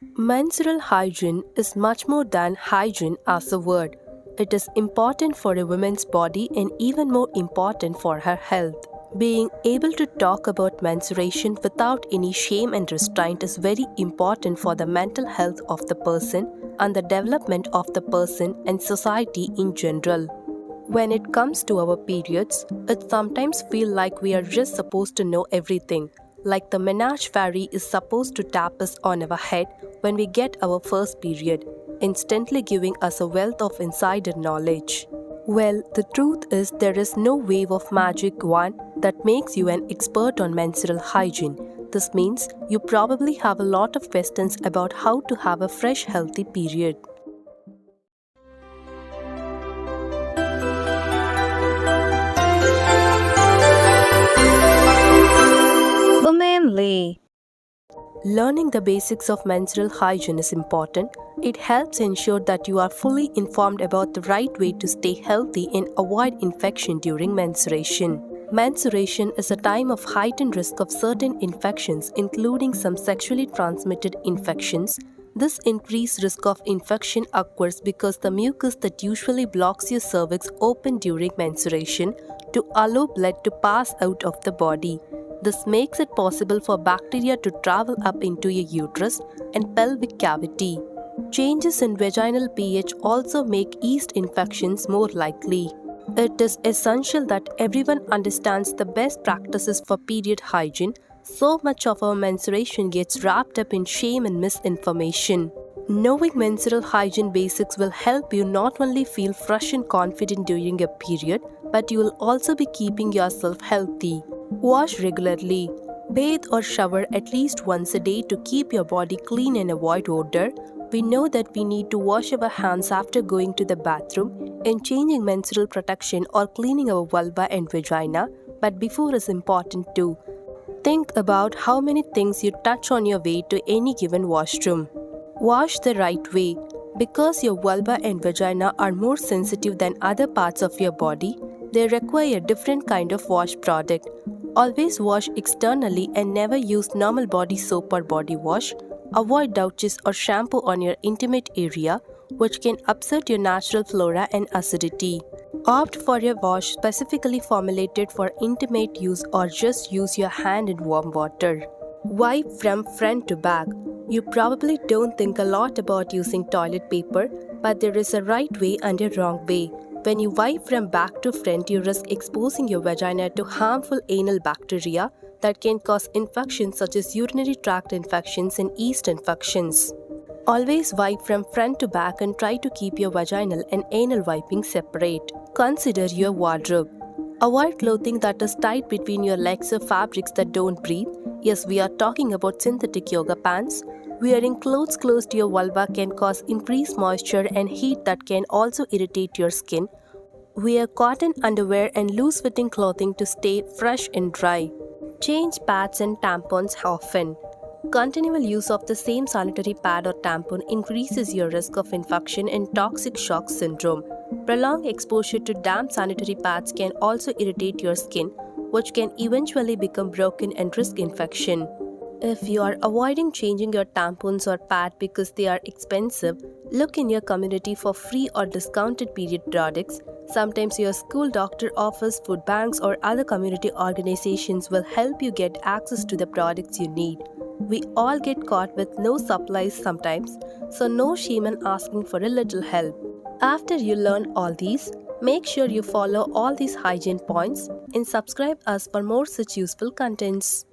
Menstrual hygiene is much more than hygiene as a word. It is important for a woman's body and even more important for her health. Being able to talk about menstruation without any shame and restraint is very important for the mental health of the person and the development of the person and society in general. When it comes to our periods, it sometimes feels like we are just supposed to know everything, like the menarche fairy is supposed to tap us on our head when we get our first period, instantly giving us a wealth of insider knowledge. Well, the truth is there is no wave of magic wand that makes you an expert on menstrual hygiene. This means you probably have a lot of questions about how to have a fresh, healthy period. Womanly. Learning the basics of menstrual hygiene is important. It helps ensure that you are fully informed about the right way to stay healthy and avoid infection during menstruation. Menstruation is a time of heightened risk of certain infections, including some sexually transmitted infections. This increased risk of infection occurs because the mucus that usually blocks your cervix open during menstruation to allow blood to pass out of the body. This makes it possible for bacteria to travel up into your uterus and pelvic cavity. Changes in vaginal pH also make yeast infections more likely. It is essential that everyone understands the best practices for period hygiene. So much of our menstruation gets wrapped up in shame and misinformation. Knowing menstrual hygiene basics will help you not only feel fresh and confident during your period, but you will also be keeping yourself healthy. Wash regularly. Bathe or shower at least once a day to keep your body clean and avoid odor. We know that we need to wash our hands after going to the bathroom and changing menstrual protection or cleaning our vulva and vagina, but before is important too. Think about how many things you touch on your way to any given washroom. Wash the right way. Because your vulva and vagina are more sensitive than other parts of your body, they require a different kind of wash product. Always wash externally and never use normal body soap or body wash. Avoid douches or shampoo on your intimate area, which can upset your natural flora and acidity. Opt for a wash specifically formulated for intimate use or just use your hand in warm water. Wipe from front to back. You probably don't think a lot about using toilet paper, but there is a right way and a wrong way. When you wipe from back to front, you risk exposing your vagina to harmful anal bacteria that can cause infections such as urinary tract infections and yeast infections. Always wipe from front to back and try to keep your vaginal and anal wiping separate. Consider your wardrobe. Avoid clothing that is tight between your legs or fabrics that don't breathe. Yes, we are talking about synthetic yoga pants. Wearing clothes close to your vulva can cause increased moisture and heat that can also irritate your skin. Wear cotton underwear and loose-fitting clothing to stay fresh and dry. Change pads and tampons often. Continual use of the same sanitary pad or tampon increases your risk of infection and toxic shock syndrome. Prolonged exposure to damp sanitary pads can also irritate your skin, which can eventually become broken and risk infection. If you are avoiding changing your tampons or pad because they are expensive, look in your community for free or discounted period products. Sometimes your school doctor office, food banks, or other community organizations will help you get access to the products you need. We all get caught with no supplies sometimes, so no shame in asking for a little help. After you learn all these, make sure you follow all these hygiene points and subscribe us for more such useful contents.